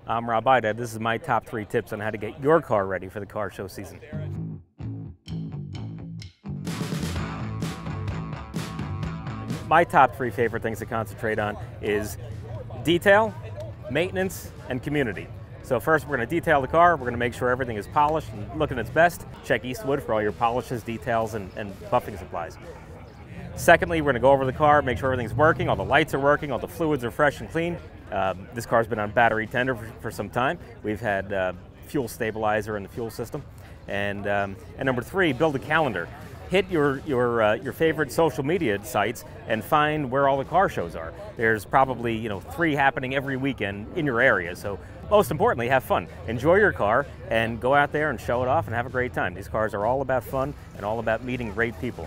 I'm Rob Ida. This is my top 3 tips on how to get your car ready for the car show season. My top 3 favorite things to concentrate on is detail, maintenance, and community. So first, we're going to detail the car. We're going to make sure everything is polished and looking its best. Check Eastwood for all your polishes, details, and buffing supplies. Secondly, we're going to go over the car, make sure everything's working, all the lights are working, all the fluids are fresh and clean. This car's been on battery tender for some time. We've had fuel stabilizer in the fuel system. And number 3, build a calendar. Hit your favorite social media sites and find where all the car shows are. There's probably 3 happening every weekend in your area. So most importantly, have fun. Enjoy your car and go out there and show it off and have a great time. These cars are all about fun and all about meeting great people.